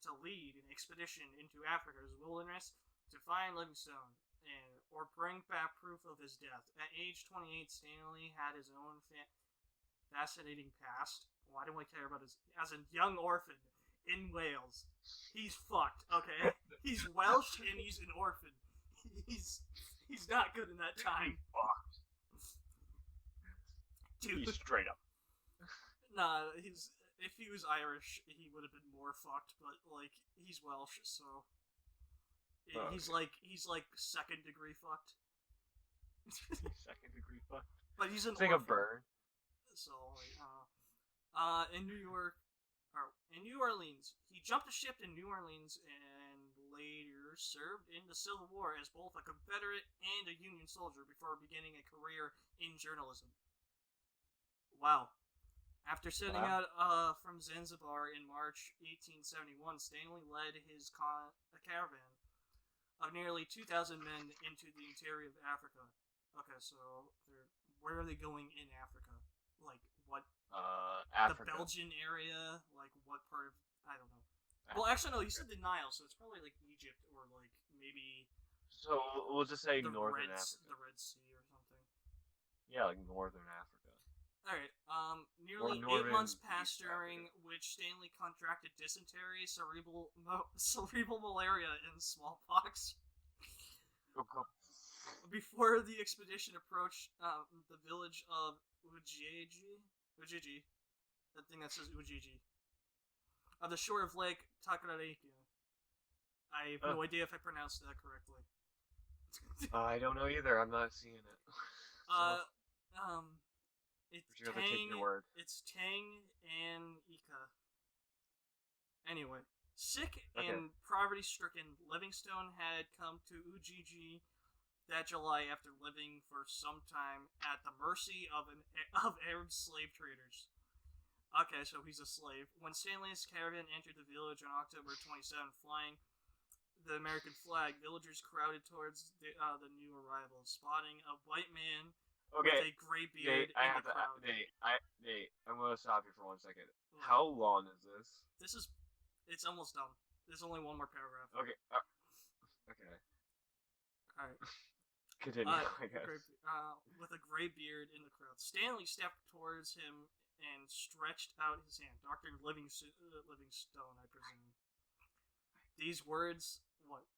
to lead an expedition into Africa's wilderness to find Livingstone or bring back proof of his death. At age 28, Stanley had his own fascinating past. Why do I care about his... As a young orphan in Wales. He's fucked, okay? He's Welsh and he's an orphan. He's not good in that time. Fucked. Dude. He's straight up. Nah, if he was Irish, he would have been more fucked, but, like, he's Welsh, so... Oh, he's okay. like second degree fucked. Second degree fucked. But he's an it's like a burn. So, in New Orleans, he jumped a ship in New Orleans and later served in the Civil War as both a Confederate and a Union soldier before beginning a career in journalism. Wow. After setting out from Zanzibar in March 1871, Stanley led his caravan of nearly 2,000 men into the interior of Africa. Okay, so where are they going in Africa? Like, what? Africa. The Belgian area? Like, what part of... I don't know. Well, actually, no, you said the Nile, so it's probably, like, Egypt or, like, maybe... So, we'll just say northern Africa. The Red Sea or something. Yeah, like northern Africa. Alright, nearly 8 months passed during which Stanley contracted dysentery, cerebral malaria, and smallpox. Before the expedition approached the village of Ujiji, that thing that says Ujiji, on the shore of Lake Takariki. I have no idea if I pronounced that correctly. I don't know either. I'm not seeing it. It's Tang and Ika. Anyway, sick and poverty-stricken, Livingstone had come to Ujiji that July after living for some time at the mercy of Arab slave traders. Okay, so he's a slave. When Stanley's caravan entered the village on October 27, flying the American flag, villagers crowded towards the new arrival, spotting a white man with a gray beard in the crowd. I'm going to stop you for 1 second. How long is this? It's almost done. There's only one more paragraph. Okay. Okay. Alright. Continue, I guess. With a gray beard in the crowd. Stanley stepped towards him and stretched out his hand. Dr. Livingstone, I presume. These words, what?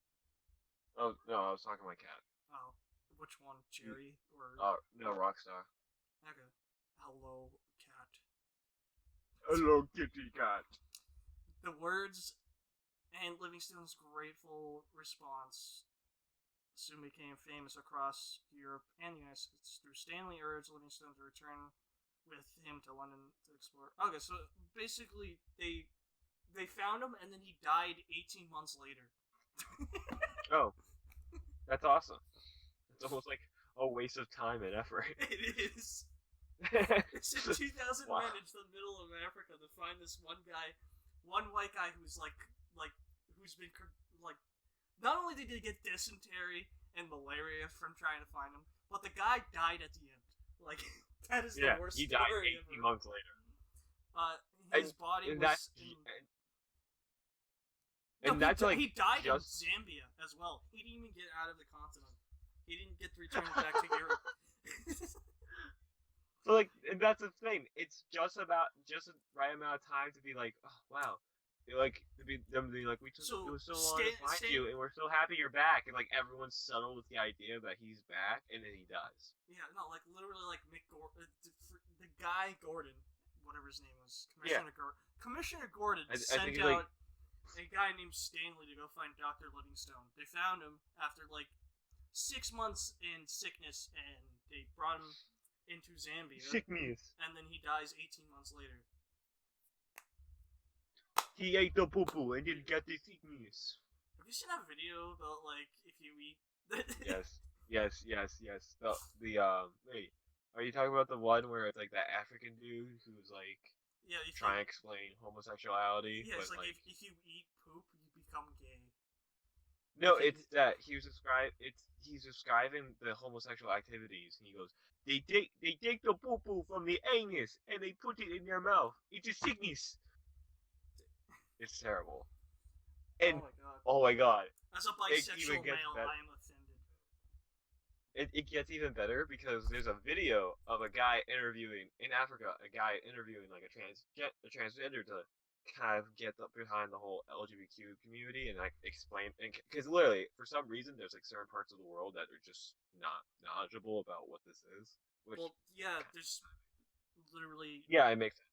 Oh, no, I was talking to my cat. Oh, which one? Jerry? Or... no, Rockstar. Okay. Hello, cat. Hello, kitty cat. The words and Livingstone's grateful response soon became famous across Europe and the United States. Through Stanley urged Livingstone to return with him to London to explore. Okay, so basically they found him and then he died 18 months later. Oh, that's awesome. It's almost like a waste of time and effort. It is. It's in 2000 men into the middle of Africa to find this one white guy who's who's been not only did he get dysentery and malaria from trying to find him, but the guy died at the end. Like, that is the worst story ever. He died 18 months later. His body was... he died in Zambia as well. He didn't even get out of the continent. He didn't get to return back to Europe. So, and that's the thing. It's just the right amount of time to be like, oh, wow. To be like, it was so long to find you, and we're so happy you're back, and everyone's settled with the idea that he's back, and then he dies. Yeah, no, literally, the guy Gordon, whatever his name was, Commissioner Gordon sent out a guy named Stanley to go find Dr. Livingstone. They found him after 6 months in sickness, and they brought him into Zambia. Sickness. And then he dies 18 months later. He ate the poo-poo and didn't get the sickness. Have you seen that video about, if you eat... Yes. Wait, are you talking about the one where it's, that African dude who's, trying to explain homosexuality? Yeah, it's if you eat poop, you become gay. No, it's that he's describing the homosexual activities, and he goes, They take the poo-poo from the anus, and they put it in their mouth. It's a sickness. It's terrible. And oh my god. As a bisexual male, I am offended. It gets even better because there's a video of a guy interviewing in Africa, a transgender to kind of get behind the whole LGBTQ community and explain, because literally for some reason there's certain parts of the world that are just not knowledgeable about what this is. There's literally it makes sense.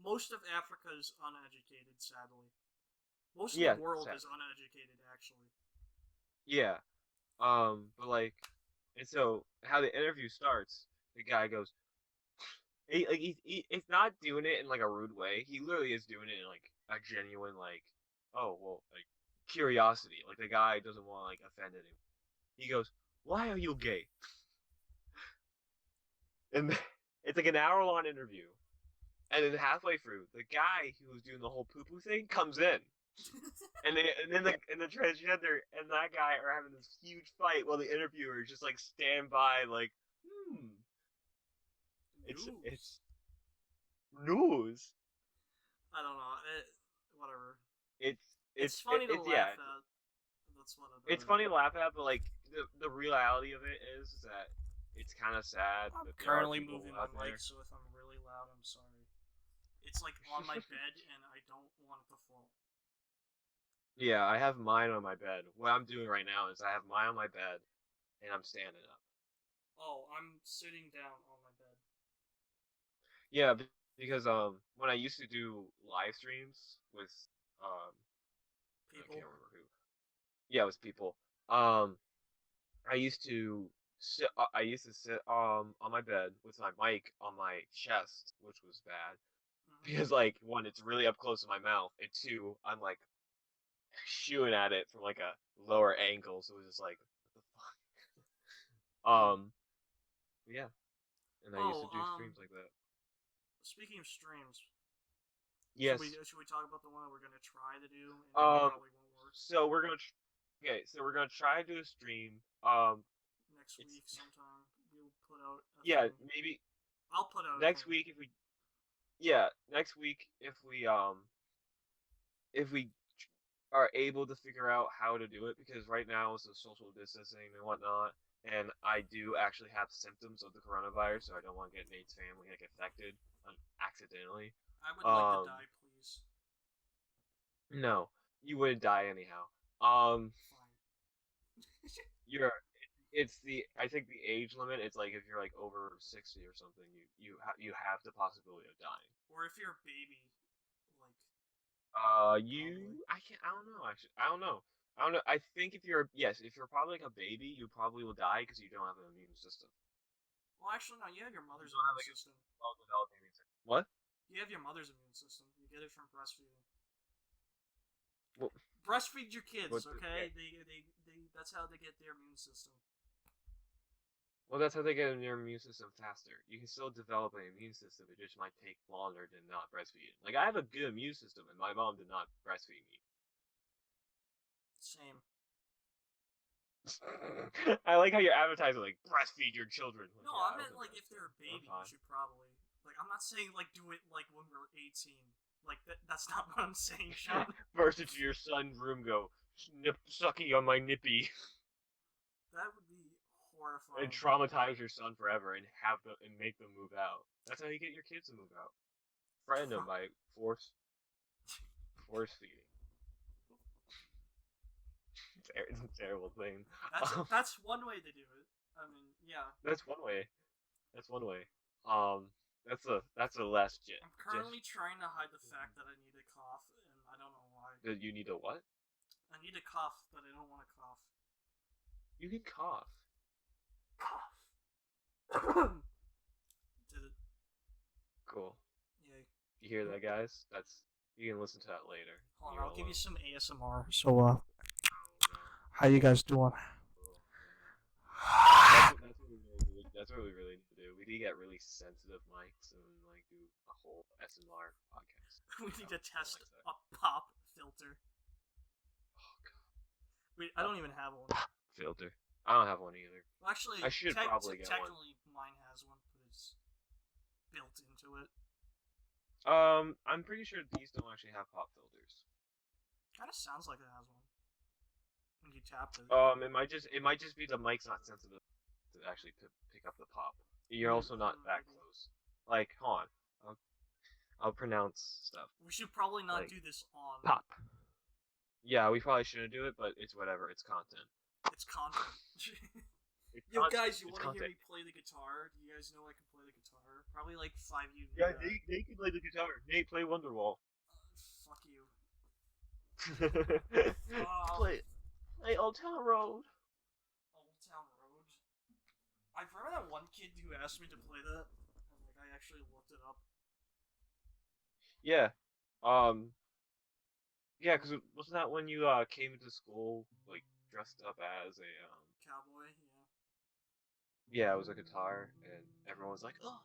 Most of Africa is uneducated, sadly. Most of the world is uneducated, actually. Yeah. But and so how the interview starts, the guy goes, he's not doing it in a rude way. He literally is doing it in a genuine curiosity. The guy doesn't want to offend anyone. He goes, "Why are you gay?" And it's an hour-long interview. And then halfway through, the guy who was doing the whole poo-poo thing comes in. and then the transgender and that guy are having this huge fight while the interviewer just stand by It's news. I don't know. Whatever. It's funny to laugh at. That's what it's funny to laugh at, but the reality of it is that it's kind of sad I'm that there are currently people moving my out mic, there. so if I'm really loud, I'm sorry. It's like on my bed, and I don't want it to fall. Yeah, I have mine on my bed. What I'm doing right now is I have mine on my bed, and I'm standing up. Oh, I'm sitting down on my bed. Yeah, because when I used to do live streams with um I People. can't remember who. Yeah, it was people. Um, I used to sit on my bed with my mic on my chest, which was bad because like one, it's really up close to my mouth, and two, I'm like shooting at it from like a lower angle, so it was just like what the fuck. Yeah, and I used to Oh, do streams like that. speaking of streams, Yes. should we talk about the one that we're gonna try to do and Um. probably won't work So we're gonna. Okay. So we're gonna try to do a stream. next It's week sometime? We'll put out a yeah, thing. maybe I'll put out a next thing. week if we. Yeah, next week if we are able to figure out how to do it, because right now it's the social distancing and whatnot, and I do actually have symptoms of the coronavirus, so I don't want to get Nate's family like affected accidentally. I would like to die, please. No, you wouldn't die anyhow. Fine. You're it's the I think the age limit. It's like if you're like over 60 or something, you have the possibility of dying. Or if you're a baby, like You I don't know actually. I don't know. I don't know. I think if you're probably like a baby, you probably will die because you don't have an immune system. well, actually, no. You have your mother's You don't have immune like a system. well-developed immune system. What? You have your mother's immune system. You get it from breastfeeding. Well, Breastfeed your kids, what okay? yeah. They that's how they get their immune system. Well, that's how they get your immune system faster. You can still develop an immune system. It just might take longer than not breastfeeding. Like I have a good immune system, and my mom did not breastfeed me. Same. I like how you're advertising like breastfeed your children. Like, No, yeah, I meant like if they're a baby, you should probably like. I'm not saying like do it like when we're 18. Like that's not what I'm saying, Sean. Burst into your son's room, go sucky on my nippy, That would be horrifying. and traumatize your son forever, and make them move out. That's how you get your kids to move out. Frighten them by force feeding. It's a terrible thing. That's one way to do it. I mean, yeah. That's one way. That's one way. That's a less. I'm currently trying to hide the fact that I need a cough, and I don't know why. That you need a what? I need a cough, but I don't want to cough. You can cough. Cough. Did it? Cool. Yay. You hear that, guys? You can listen to that later. Hold on, I'll give you some ASMR. So, how you guys doing? That's what we really need to do. We need to get really sensitive mics and like do a whole SMR podcast. We need to test a pop filter. Oh god. Wait, I don't even have one. Filter. I don't have one either. Well, actually, I should probably get one. Technically, mine has one, but it's built into it. I'm pretty sure these don't actually have pop filters. Kind of sounds like it has one. When you tap it. It might just be the mic's not sensitive to actually pick up the pop. You're also not that close. Like, hold on. I'll pronounce stuff. We should probably not like, do this on pop. Yeah, we probably shouldn't do it, but it's whatever. It's content. It's content. Yo, guys, you want to hear me play the guitar? Do you guys know I can play the guitar? Probably like 5 of you. Yeah, Nate can play the guitar. Nate, play Wonderwall. Fuck you. Play Old Town Road. Old Town Road. I remember that one kid who asked me to play that, and like I actually looked it up. Yeah. Yeah, because wasn't that when you came into school like dressed up as a cowboy? Yeah, it was a guitar, and everyone was like, "Oh,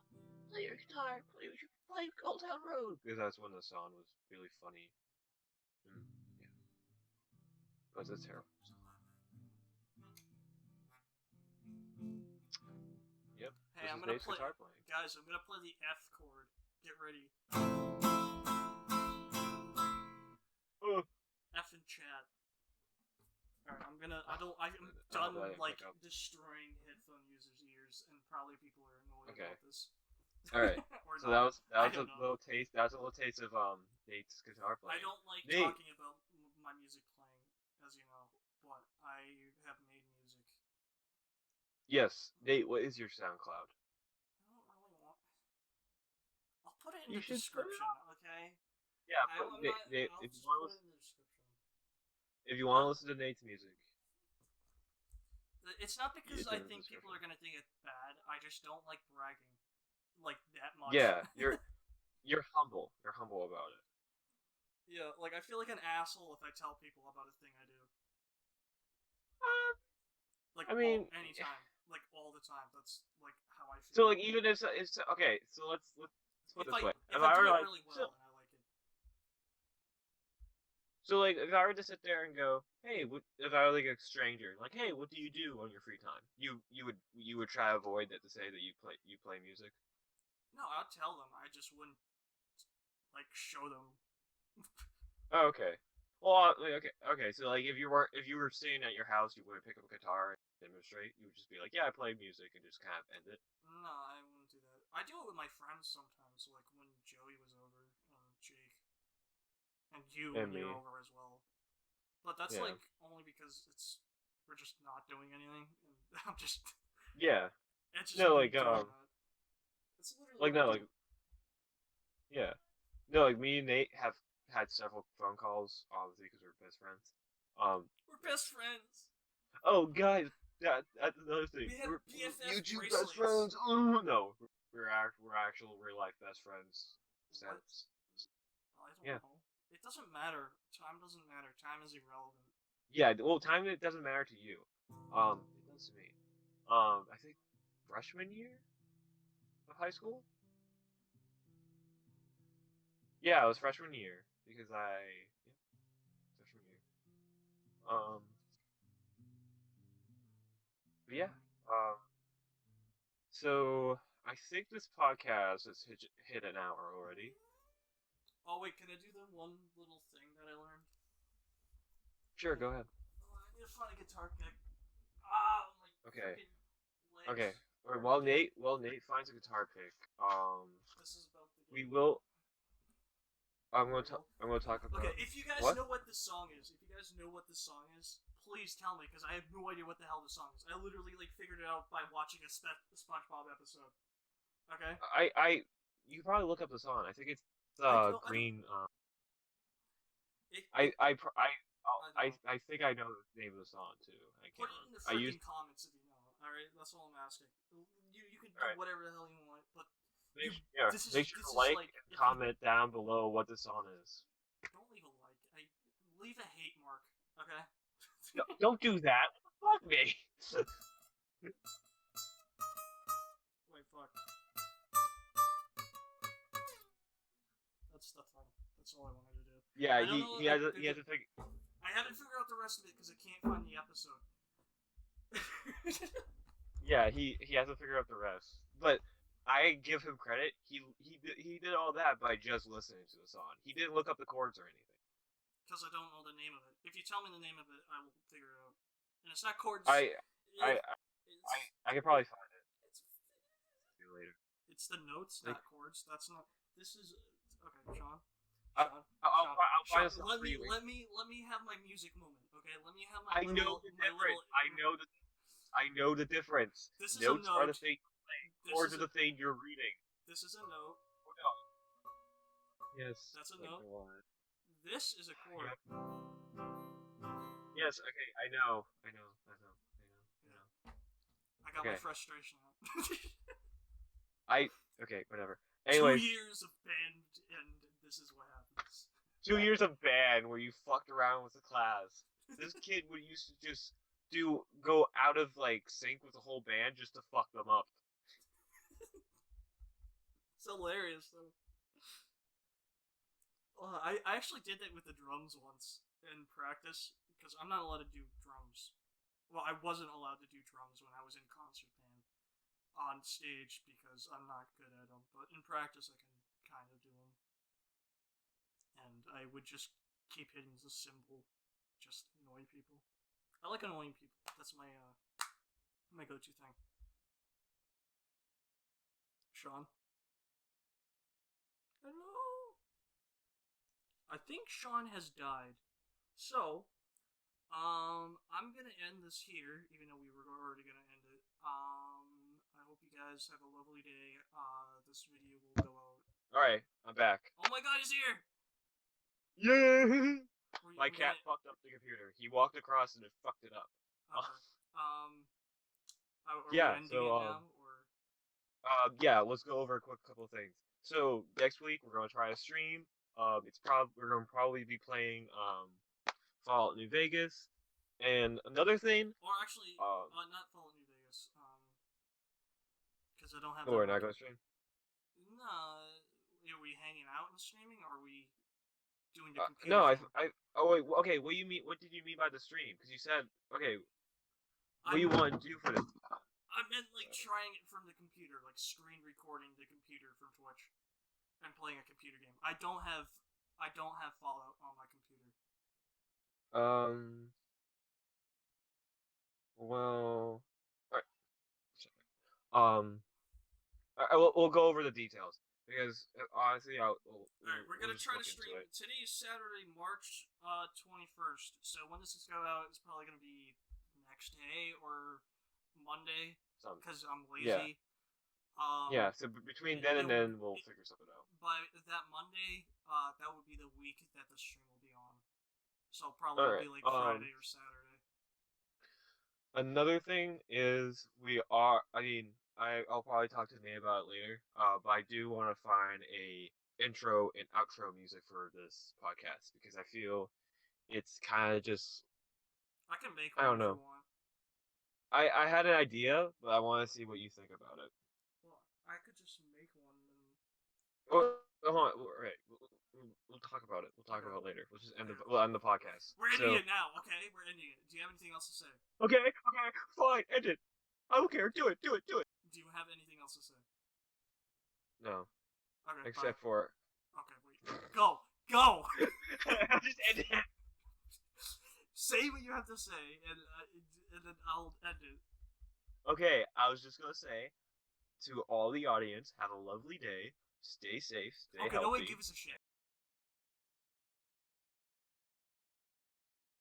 play your guitar, play Old Town Road," because that's when the song was really funny. Yeah, but it's terrible. Yep. Hey, I'm gonna play. Guys, I'm gonna play the F chord. Get ready. F in chat. Alright, I'm done like destroying headphone users' ears. years, and probably people are annoyed Okay. about this. All right. Or So not. that I was a don't know. little taste. That was a little taste of Nate's guitar I playing. don't like Nate. talking about my music playing, as you know, but I have made music. Yes, Nate. What is your SoundCloud? I don't really want. I'll put it in You the should put it description, up. okay? Yeah, I'm but not. Nate, I'll if you just want to put it listen, in the description. if you want to listen to Nate's music, It's not because it's I in the think people description. are gonna think it's bad. I just don't like bragging, like that much. Yeah, you're humble. You're humble about it. Yeah, like I feel like an asshole if I tell people about a thing I do. Uh, Like I mean, anytime, like all the time. That's like how I feel. so like even if it's okay, so let's put it this way. If If I I do were it like really well and I like it. so like if I were to sit there and go, hey, if I were like a stranger, like, hey, what do you do on your free time? You would try to avoid that to say that you play music. No, I'll tell them. I just wouldn't like show them. Oh, okay. Well, okay. So like if you were sitting at your house, you wouldn't pick up a guitar and demonstrate. You would just be like, yeah, I play music and just kind of end it. No, I wouldn't do that. I do it with my friends sometimes, like when Joey was over and Jake and you And when you're me, over as well. But that's yeah, like only because we're just not doing anything, and I'm just yeah. it's just No, me doing that. It's literally like what I no, do. like yeah, no, like me and Nate have had several phone calls, obviously, because we're best friends. We're best friends. Oh, guys, that's another thing. We have We're BFF YouTube best bracelets. friends. Ooh, no, we're actual real life best friends. What? Sense. I don't Yeah, know. It doesn't matter. Time doesn't matter. Time is irrelevant. yeah. Well, time it doesn't matter to you. It does to me. I think freshman year of high school. Yeah, it was freshman year because freshman year. Um, but yeah. Um, so I think this podcast has hit an hour already. Oh wait, can I do the one little thing that I learned? Sure, go ahead. Oh, I need to find a guitar pick. Ah, my Okay. freaking Okay. legs. All right, while Nate finds a guitar pick, This is about the we game. will. There we go. I'm gonna talk about. Okay, if you guys What? know what this song is, please tell me because I have no idea what the hell this song is. I literally like figured it out by watching a SpongeBob episode. Okay. You can probably look up the song. I think it's green. It, I it, I pr- I know. I think I know the name of the song too. I Put can't it in remember. the I used. freaking comments if you know. All right, that's all I'm asking. You can All do right. whatever the hell you want, but Make sure this to is like like and comment down below what the song is. don't leave a like. Leave a hate mark. Okay. No, don't do that. Fuck me. Wait, fuck. That's the thing. That's all I wanted to do. Yeah, I don't know. he has a thing. I haven't figured out the rest of it because I can't find the episode. Yeah, he has to figure out the rest. But I give him credit. He did all that by just listening to the song. He didn't look up the chords or anything. Because I don't know the name of it. If you tell me the name of it, I will figure it out. And it's not chords. I can probably find it. See you later. It's the notes, not chords. That's not. This is okay, Sean. I'll find a song let for you. let me have my music moment. Okay, let me have my. I know the difference. I know the difference. This is Notes a note. are the thing you're playing. Chords are the thing you're reading. This is a note. Oh, no. Yes. That's a note. This is a chord. Yep. Yes. Okay. I know. I got my frustration out. Okay. Whatever. Anyways, 2 years of band, and this is what happens. 2 years of band where you fucked around with the class. This kid would used to just go out of like sync with the whole band just to fuck them up. It's hilarious though. I actually did that with the drums once in practice because I'm not allowed to do drums. Well, I wasn't allowed to do drums when I was in concert band on stage because I'm not good at them. But in practice, I can kind of do them. And I would just keep hitting the cymbal, just annoy people. I like annoying people. That's my go-to thing. Sean. Hello. I think Sean has died. So, I'm gonna end this here, even though we were already gonna end it. I hope you guys have a lovely day. This video will go out. Alright, I'm back. Oh my god, he's here! Yeah! My cat fucked up the computer. He walked across and it fucked it up. Are yeah, we ending it now, or? Yeah, let's go over a quick couple of things. So, next week, we're gonna try to stream. We're gonna probably be playing, Fallout New Vegas. And another thing... Or actually, not Fallout New Vegas, because I don't have... Oh, we're not gonna stream? No, are we hanging out and streaming, or are we doing the computer no, thing? oh wait, okay, what did you mean by the stream? Because you said, okay, what do you want to do for this? I meant, like, trying it from the computer, like, screen recording the computer from Twitch, and playing a computer game. I don't have Fallout on my computer. Well, we'll go over the details because honestly, Alright, we're gonna try to stream. Today is Saturday, March 21st. So when this is go out, it's probably gonna be next day or Monday because I'm lazy. Yeah. So between then and then, we'll figure something out. By that Monday, that would be the week that the stream will be on. So probably like Friday or Saturday. Another thing is I'll probably talk to Nate about it later. But I do want to find a intro and outro music for this podcast because I feel it's kind of just. I can make one. I don't know. If you want. I had an idea, but I want to see what you think about it. Well, I could just make one. Hold on. Right. We'll talk about it. We'll talk about it later. We'll just end the podcast. We're ending it now, okay? We're ending it. Do you have anything else to say? Okay, fine, end it. I don't care. Do it. Do you have anything else to say? No. Okay. Except for. Okay, wait. Go. Just end it. Say what you have to say, and then I'll end it. Okay, I was just gonna say to all the audience, have a lovely day. Stay safe. Stay healthy. Okay, no one give us a shit.